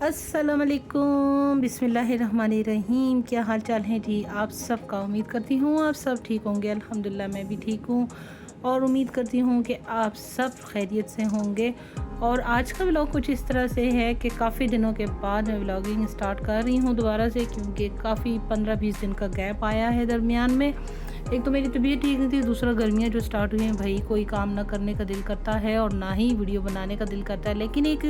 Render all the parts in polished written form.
अस्सलाम वालेकुम, बिस्मिल्लाहिर्रहमानिर्रहीम। क्या हाल चाल है जी आप सबका। उम्मीद करती हूँ आप सब ठीक होंगे। अल्हम्दुलिल्लाह मैं भी ठीक हूँ और उम्मीद करती हूँ कि आप सब खैरियत से होंगे। और आज का व्लॉग कुछ इस तरह से है कि काफ़ी दिनों के बाद मैं व्लॉगिंग स्टार्ट कर रही हूँ दोबारा से, क्योंकि काफ़ी 15-20 दिन का गैप आया है दरमियान में। एक तो मेरी तबीयत ठीक नहीं थी, दूसरा गर्मियाँ जो स्टार्ट हुई हैं, भाई कोई काम ना करने का दिल करता है और ना ही वीडियो बनाने का दिल करता है। लेकिन एक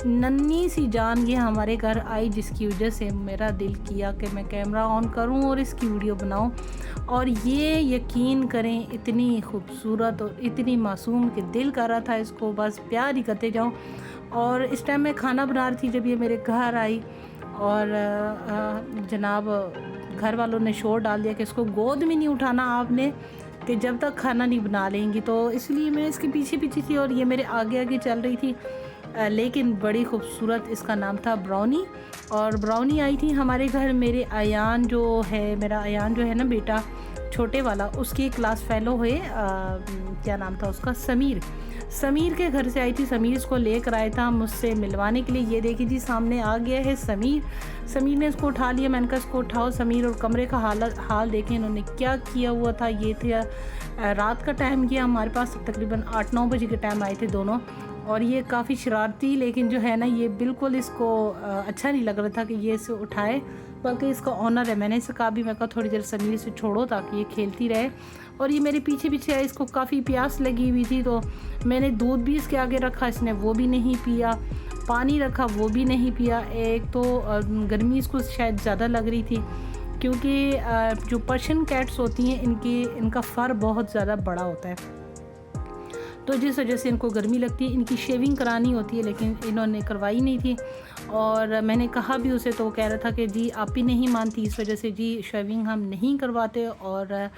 नन्ही सी जान ये हमारे घर आई, जिसकी वजह से मेरा दिल किया कि मैं कैमरा ऑन करूं और इसकी वीडियो बनाऊं। और ये यकीन करें, इतनी खूबसूरत और इतनी मासूम कि दिल कर रहा था इसको बस प्यार ही करते जाऊं। और इस टाइम मैं खाना बना रही थी जब ये मेरे घर आई, और जनाब घर वालों ने शोर डाल दिया कि इसको गोद में नहीं उठाना आपने, कि जब तक खाना नहीं बना लेंगी। तो इसलिए मैं इसके पीछे पीछे थी और ये मेरे आगे आगे चल रही थी। लेकिन बड़ी खूबसूरत, इसका नाम था ब्राउनी। और ब्राउनी आई थी हमारे घर। मेरे अयान जो है, मेरा अयान जो है ना बेटा छोटे वाला, उसकी क्लास फेलो हुए, क्या नाम था उसका, समीर। समीर के घर से आई थी। समीर इसको लेकर आया था मुझसे मिलवाने के लिए। ये देखिए जी, सामने आ गया है समीर। समीर ने इसको उठा लिया। मैंने कहा इसको उठाओ समीर। और कमरे का हाल देखें इन्होंने क्या किया हुआ था। ये थे रात का टाइम, किया हमारे पास तकरीबन 8-9 बजे के टाइम आए थे दोनों। और ये काफ़ी शरारती, लेकिन जो है ना ये बिल्कुल इसको अच्छा नहीं लग रहा था कि ये इसे उठाए, बल्कि इसका ऑनर है। मैंने इसे कहा भी, मैं कहा थोड़ी देर समीर से छोड़ो ताकि ये खेलती रहे। और ये मेरे पीछे पीछे है। इसको काफ़ी प्यास लगी हुई थी, तो मैंने दूध भी इसके आगे रखा, इसने वो भी नहीं पिया। पानी रखा, वो भी नहीं पिया। एक तो गर्मी इसको शायद ज़्यादा लग रही थी, क्योंकि जो पर्शियन कैट्स होती हैं इनका फ़र बहुत ज़्यादा बड़ा होता है, तो जिस वजह से इनको गर्मी लगती है। इनकी शेविंग करानी होती है, लेकिन इन्होंने करवाई नहीं थी। और मैंने कहा भी उसे, तो वो कह रहा था कि जी आप ही नहीं मानती, इस वजह से जी शेविंग हम नहीं करवाते। और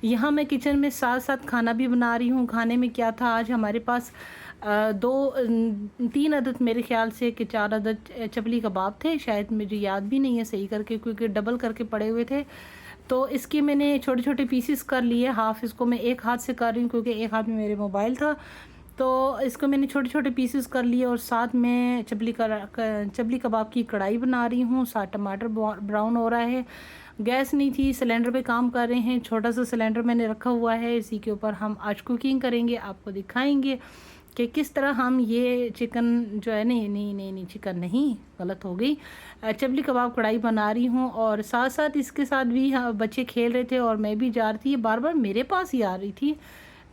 यहाँ मैं किचन में साथ साथ खाना भी बना रही हूँ। खाने में क्या था आज हमारे पास, 3 अदद मेरे ख़्याल से कि 4 अदद चपली कबाब थे, शायद मुझे याद भी नहीं है सही करके, क्योंकि डबल करके पड़े हुए थे। तो इसके मैंने छोटे छोटे पीसेस कर लिए। हाफ़ इसको मैं एक हाथ से कर रही हूँ, क्योंकि एक हाथ में मेरे मोबाइल था। तो इसको मैंने छोटे छोटे पीसेस कर लिए। और साथ में चपली कबाब की कढ़ाई बना रही हूँ। साथ टमाटर ब्राउन हो रहा है। गैस नहीं थी, सिलेंडर पे काम कर रहे हैं। छोटा सा सिलेंडर मैंने रखा हुआ है, इसी के ऊपर हम आज कुकिंग करेंगे। आपको दिखाएंगे कि किस तरह हम ये चिकन जो है, नहीं चिकन नहीं, गलत हो गई, चपली कबाब कढ़ाई बना रही हूँ। और साथ साथ इसके साथ भी बच्चे खेल रहे थे और मैं भी जा रही थी, बार बार मेरे पास ही आ रही थी।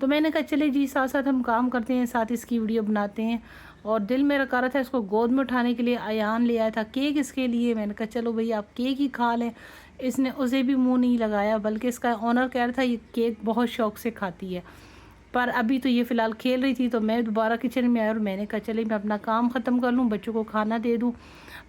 तो मैंने कहा चले जी, साथ साथ हम काम करते हैं, साथ इसकी वीडियो बनाते हैं। और दिल मेरा कर रहा था इसको गोद में उठाने के लिए। अयान ले आया था केक इसके लिए। मैंने कहा चलो भाई आप केक ही खा लें। इसने उसे भी मुंह नहीं लगाया, बल्कि इसका ऑनर कह रहा था ये केक बहुत शौक से खाती है। पर अभी तो ये फ़िलहाल खेल रही थी, तो मैं दोबारा किचन में आया और मैंने कहा चले मैं अपना काम ख़त्म कर लूँ, बच्चों को खाना दे दूँ।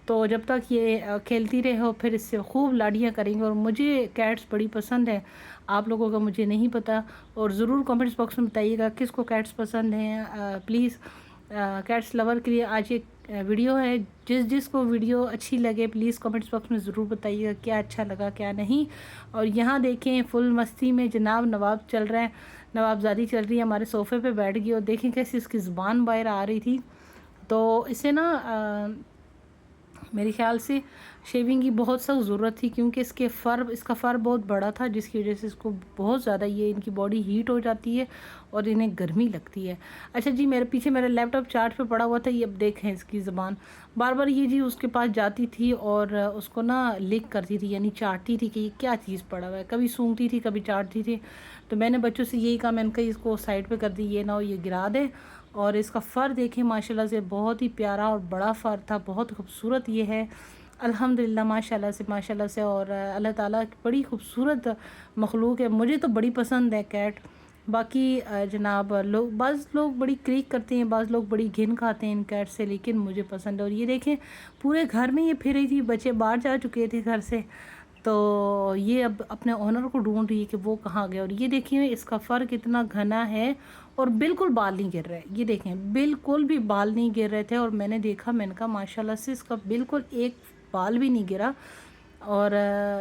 तो जब तक ये खेलती रहे हो, फिर इससे खूब लाड़ियाँ करेंगे। और मुझे कैट्स बड़ी पसंद है, आप लोगों का मुझे नहीं पता। और ज़रूर कमेंट्स बॉक्स में बताइएगा किसको कैट्स पसंद हैं। प्लीज़ कैट्स लवर के लिए आज ये वीडियो है। जिसको वीडियो अच्छी लगे प्लीज़ कमेंट्स बॉक्स में ज़रूर बताइएगा क्या अच्छा लगा क्या नहीं। और यहाँ देखें फुल मस्ती में जनाब नवाब चल रहे हैं, नवाबजादी चल रही है। हमारे सोफ़े पे बैठ गई और देखें कैसे इसकी ज़ुबान बाहर आ रही थी। तो इसे ना मेरे ख़्याल से शेविंग की बहुत सख्त ज़रूरत थी, क्योंकि इसका फ़र बहुत बड़ा था, जिसकी वजह से इसको बहुत ज़्यादा ये इनकी बॉडी हीट हो जाती है और इन्हें गर्मी लगती है। अच्छा जी, मेरे पीछे मेरा लैपटॉप चार्ज पे पड़ा हुआ था। ये अब देखें इसकी ज़बान, बार बार ये जी उसके पास जाती थी और उसको ना लिक करती थी, यानी चाटती थी कि ये क्या चीज़ पड़ा हुआ है। कभी सूंघती थी, कभी चाटती थी। तो मैंने बच्चों से यही कहा, मैंने कहा इसको साइड पर कर दी, ये ना हो ये गिरा दे। और इसका फ़र देखें माशाल्लाह से बहुत ही प्यारा और बड़ा फ़र था, बहुत खूबसूरत ये है अल्हम्दुलिल्लाह माशाल्लाह से। और अल्लाह ताला की बड़ी खूबसूरत मखलूक है, मुझे तो बड़ी पसंद है कैट। बाकी जनाब बाज़ लोग बड़ी क्रीक करते हैं, बाज़ लोग बड़ी घिन खाते हैं इन कैट से, लेकिन मुझे पसंद है। और ये देखें पूरे घर में ये फिर रही थी, बच्चे बाहर जा चुके थे घर से, तो ये अब अपने ओनर को ढूंढ रही है कि वो कहाँ गया। और ये देखिए इसका फ़र कितना घना है और बिल्कुल बाल नहीं गिर रहे। ये देखें बिल्कुल भी बाल नहीं गिर रहे थे। और मैंने देखा, मैंने कहा माशाल्लाह से इसका बिल्कुल एक बाल भी नहीं गिरा। और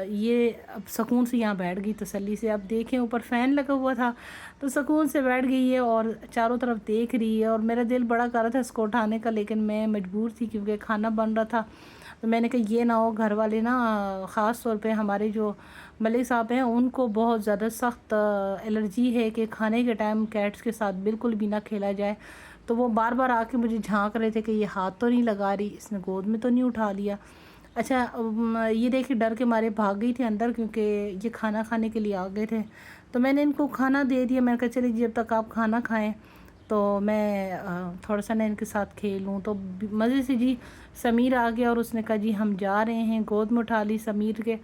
ये अब सुकून से यहाँ बैठ गई तसल्ली से। अब देखें ऊपर फ़ैन लगा हुआ था तो सुकून से बैठ गई है और चारों तरफ देख रही है। और मेरा दिल बड़ा कर रहा था इसको उठाने का, लेकिन मैं मजबूर थी क्योंकि खाना बन रहा था। तो मैंने कहा ये ना हो, घर वाले ना ख़ास तौर पे हमारे जो मलिक साहब हैं उनको बहुत ज़्यादा सख्त एलर्जी है कि खाने के टाइम कैट्स के साथ बिल्कुल भी ना खेला जाए। तो वो बार बार आके मुझे झांक रहे थे कि ये हाथ तो नहीं लगा रही, इसने गोद में तो नहीं उठा लिया। अच्छा ये देख के डर के मारे भाग गई थी अंदर क्योंकि ये खाना खाने के लिए आ गए थे। तो मैंने इनको खाना दे दिया। मैंने कहा चलिए जब तक आप खाना खाएं तो मैं थोड़ा सा ना इनके साथ खेलूं। तो मज़े से जी समीर आ गया और उसने कहा जी हम जा रहे हैं। गोद में उठा ली समीर के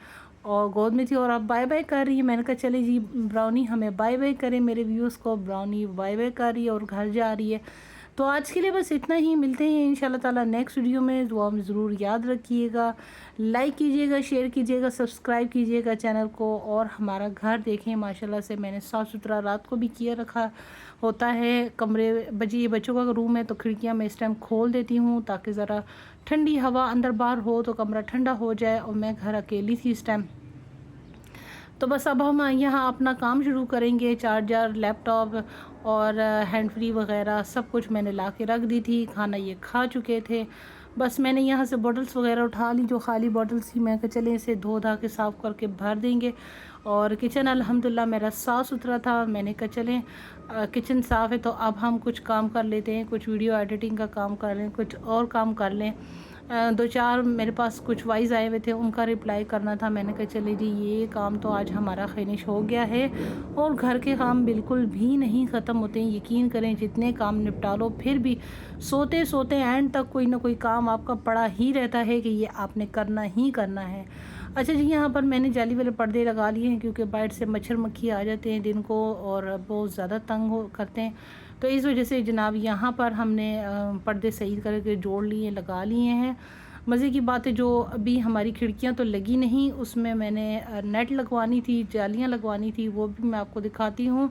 और गोद में थी और अब बाय बाय कर रही है। मैंने कहा चले जी ब्राउनी हमें बाय बाय करें, मेरे व्यूज़ को। ब्राउनी बाय बाय कर रही है और घर जा रही है। तो आज के लिए बस इतना ही, मिलते हैं इंशाल्लाह ताला नेक्स्ट वीडियो में। दुआ में ज़रूर याद रखिएगा, लाइक कीजिएगा, शेयर कीजिएगा, सब्सक्राइब कीजिएगा चैनल को। और हमारा घर देखें माशाल्लाह से मैंने साफ़ सुथरा रात को भी किया रखा होता है। कमरे बच्चों का रूम है तो खिड़कियाँ मैं इस टाइम खोल देती हूँ ताकि ज़रा ठंडी हवा अंदर बाहर हो तो कमरा ठंडा हो जाए। और मैं घर अकेली थी इस टाइम। तो बस अब हम यहाँ अपना काम शुरू करेंगे। चार्जर, लैपटॉप और हैंड फ्री वगैरह सब कुछ मैंने ला के रख दी थी। खाना ये खा चुके थे। बस मैंने यहाँ से बॉटल्स वगैरह उठा ली, जो खाली बॉटल्स थी। मैं कहा चले इसे धो धा के साफ़ करके भर देंगे। और किचन अल्हम्दुलिल्लाह मेरा साफ़ सुथरा था। मैंने कहा चलें किचन साफ़ है तो अब हम कुछ काम कर लेते हैं, कुछ वीडियो एडिटिंग का काम कर लें, कुछ और काम कर लें। दो चार मेरे पास कुछ वाइस आए हुए थे, उनका रिप्लाई करना था। मैंने कहा चले जी ये काम तो आज हमारा फिनिश हो गया है। और घर के काम बिल्कुल भी नहीं ख़त्म होते हैं, यकीन करें जितने काम निपटा लो फिर भी सोते सोते एंड तक कोई ना कोई काम आपका पड़ा ही रहता है कि ये आपने करना ही करना है। अच्छा जी यहाँ पर मैंने जाली वाले पर्दे लगा लिए हैं क्योंकि बाहर से मच्छर मक्खी आ जाते हैं दिन को और बहुत ज़्यादा तंग हो करते हैं। तो इस वजह से जनाब यहाँ पर हमने पर्दे सही करके जोड़ लिए, लगा लिए हैं। मज़े की बात है जो अभी हमारी खिड़कियाँ तो लगी नहीं, उसमें मैंने नेट लगवानी थी, जालियाँ लगवानी थी, वो भी मैं आपको दिखाती हूँ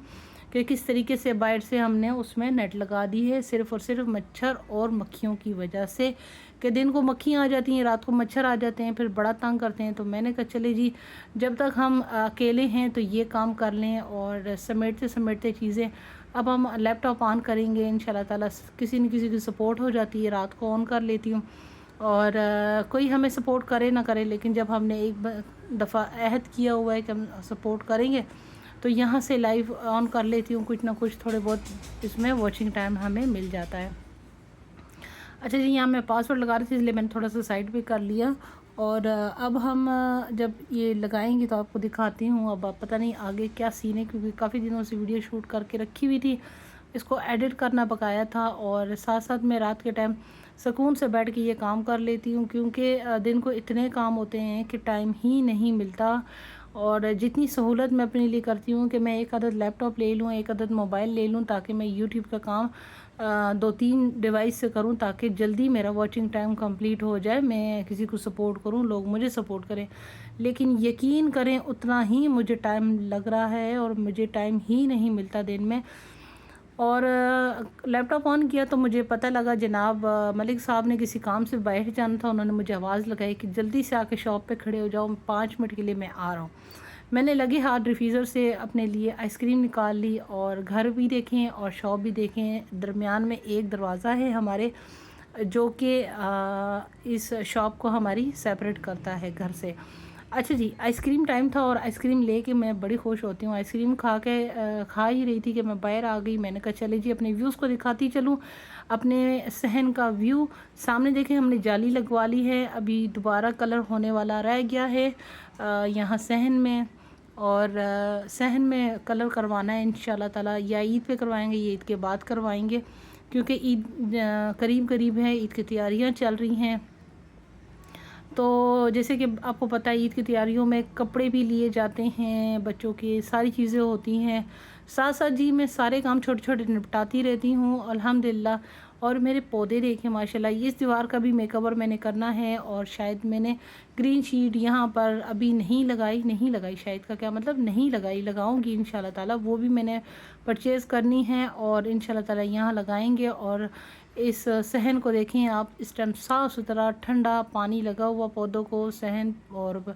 कि किस तरीके से बाहर से हमने उसमें नेट लगा दी है। सिर्फ़ और सिर्फ मच्छर और मक्खियों की वजह से कि दिन को मक्खियाँ आ जाती हैं, रात को मच्छर आ जाते हैं, फिर बड़ा तंग करते हैं। तो मैंने कहा चले जी जब तक हम अकेले हैं तो ये काम कर लें। और समेटते समेटते चीज़ें अब हम लैपटॉप ऑन करेंगे इंशाल्लाह ताला। किसी न किसी की सपोर्ट हो जाती है, रात को ऑन कर लेती हूँ। और कोई हमें सपोर्ट करे ना करे, लेकिन जब हमने एक दफ़ा अहद किया हुआ है कि हम सपोर्ट करेंगे तो यहाँ से लाइव ऑन कर लेती हूँ। कुछ ना कुछ थोड़े बहुत इसमें वॉचिंग टाइम हमें मिल जाता है। अच्छा जी यहाँ मैं पासवर्ड लगा रही थी इसलिए मैंने थोड़ा सा साइड पे कर लिया। और अब हम जब ये लगाएंगे तो आपको दिखाती हूँ। अब पता नहीं आगे क्या सीन है क्योंकि काफ़ी दिनों से वीडियो शूट करके रखी हुई थी, इसको एडिट करना बकाया था। और साथ साथ मैं रात के टाइम सुकून से बैठ के ये काम कर लेती हूँ क्योंकि दिन को इतने काम होते हैं कि टाइम ही नहीं मिलता। और जितनी सहूलत मैं अपने लिए करती हूँ कि मैं एक आदत लैपटॉप ले लूँ, एक आदत मोबाइल ले लूँ ताकि मैं यूट्यूब का काम 2-3 डिवाइस से करूं ताकि जल्दी मेरा वॉचिंग टाइम कंप्लीट हो जाए। मैं किसी को सपोर्ट करूं, लोग मुझे सपोर्ट करें, लेकिन यकीन करें उतना ही मुझे टाइम लग रहा है और मुझे टाइम ही नहीं मिलता दिन में। और लैपटॉप ऑन किया तो मुझे पता लगा जनाब मलिक साहब ने किसी काम से बाहर जाना था। उन्होंने मुझे आवाज़ लगाई कि जल्दी से आके शॉप पे खड़े हो जाओ, 5 मिनट के लिए मैं आ रहा हूँ। मैंने लगे हाथ डिफ्यूज़र से अपने लिए आइसक्रीम निकाल ली और घर भी देखें और शॉप भी देखें। दरमियान में एक दरवाज़ा है हमारे जो कि इस शॉप को हमारी सेपरेट करता है घर से। अच्छा जी आइसक्रीम टाइम था और आइसक्रीम लेके मैं बड़ी खुश होती हूँ। आइसक्रीम खा ही रही थी कि मैं बाहर आ गई। मैंने कहा चले जी अपने व्यूज़ को दिखाती चलूँ, अपने सहन का व्यू। सामने देखें हमने जाली लगवा ली है, अभी दोबारा कलर होने वाला रह गया है यहाँ सहन में। और सहन में कलर करवाना है इंशाल्लाह ताला, या ईद पे करवाएंगे या ईद के बाद करवाएंगे क्योंकि ईद करीब करीब है, ईद की तैयारियां चल रही हैं। तो जैसे कि आपको पता है ईद की तैयारियों में कपड़े भी लिए जाते हैं, बच्चों की सारी चीज़ें होती हैं। साथ साथ जी मैं सारे काम छोटे छोटे निपटाती रहती हूँ अल्हम्दुलिल्लाह। और मेरे पौधे देखें माशाल्लाह। इस दीवार का भी मेकओवर मैंने करना है और शायद मैंने ग्रीन शीट यहाँ पर अभी नहीं लगाई शायद का क्या मतलब नहीं लगाई, लगाऊंगी इंशाल्लाह ताला। वो भी मैंने परचेज़ करनी है और इंशाल्लाह ताला यहाँ लगाएंगे। और इस सहन को देखें आप, इस टाइम साफ़ सुथरा ठंडा पानी लगा हुआ पौधों को, सहन और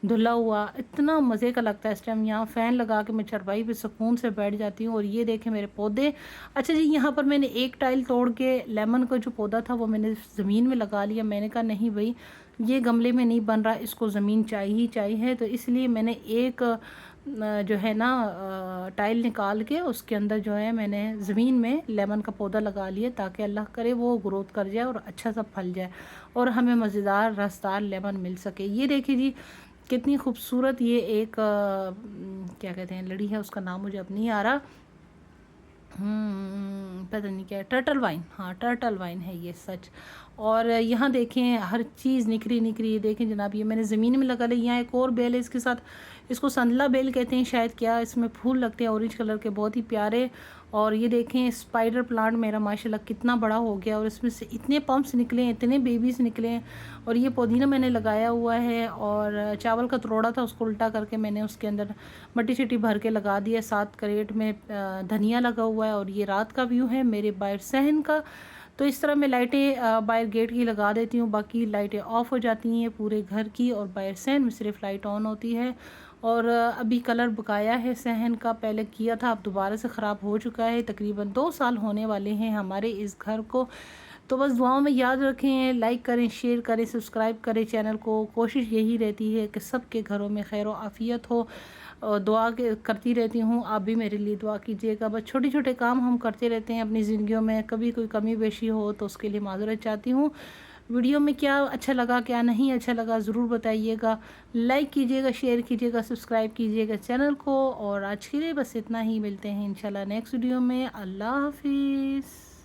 धुला हुआ, इतना मज़े का लगता है इस टाइम। यहाँ फ़ैन लगा के मैं चारपाई पे सुकून से बैठ जाती हूँ। और ये देखें मेरे पौधे। अच्छा जी, यहाँ पर मैंने एक टाइल तोड़ के लेमन का जो पौधा था वो मैंने ज़मीन में लगा लिया। मैंने कहा नहीं भाई, ये गमले में नहीं बन रहा, इसको ज़मीन चाहिए ही चाहिए। तो इसलिए मैंने एक जो है ना टाइल निकाल के उसके अंदर जो है मैंने ज़मीन में लेमन का पौधा लगा लिया, ताकि अल्लाह करे वो ग्रोथ कर जाए और अच्छा सा फल जाए और हमें मज़ेदार रसदार लेमन मिल सके। ये देखिए जी, कितनी खूबसूरत ये एक क्या कहते हैं लड़ी है, उसका नाम मुझे अब नहीं आ रहा। पता नहीं क्या है, टर्टल वाइन, हाँ टर्टल वाइन है ये सच। और यहाँ देखें हर चीज़ निखरी निखरी, ये देखें जनाब, ये मैंने ज़मीन में लगा ली। यहाँ एक और बेल है, इसके साथ इसको संदला बेल कहते हैं शायद, क्या इसमें फूल लगते हैं ऑरेंज कलर के, बहुत ही प्यारे। और ये देखें स्पाइडर प्लांट मेरा माशाल्लाह कितना बड़ा हो गया, और इसमें से इतने पम्प्स निकले हैं, इतने बेबीज़ निकले हैं। और ये पुदीना मैंने लगाया हुआ है, और चावल का तरोड़ा था उसको उल्टा करके मैंने उसके अंदर मट्टी शट्टी भर के लगा दिया। 7 क्रेट में धनिया लगा हुआ है। और ये रात का व्यू है मेरे बाहर सहन का। तो इस तरह मैं लाइटें बाहर गेट की लगा देती हूँ, बाकी लाइटें ऑफ़ हो जाती हैं पूरे घर की, और बाहर सहन में सिर्फ लाइट ऑन होती है। और अभी कलर बकाया है सहन का, पहले किया था, अब दोबारा से ख़राब हो चुका है। तकरीबन 2 साल होने वाले हैं हमारे इस घर को। तो बस दुआओं में याद रखें, लाइक करें, शेयर करें, सब्सक्राइब करें चैनल को। कोशिश यही रहती है कि सबके घरों में खैर व आफ़ियत हो। और दुआ करती रहती हूँ, आप भी मेरे लिए दुआ कीजिएगा। बस छोटे छोटे काम हम करते रहते हैं अपनी ज़िंदगियों में, कभी कोई कमी पेशी हो तो उसके लिए माज़रत चाहती हूँ। वीडियो में क्या अच्छा लगा क्या नहीं अच्छा लगा ज़रूर बताइएगा। लाइक कीजिएगा, शेयर कीजिएगा, सब्सक्राइब कीजिएगा चैनल को। और आज के लिए बस इतना ही, मिलते हैं इंशाल्लाह नेक्स्ट वीडियो में। अल्लाह हाफिज़।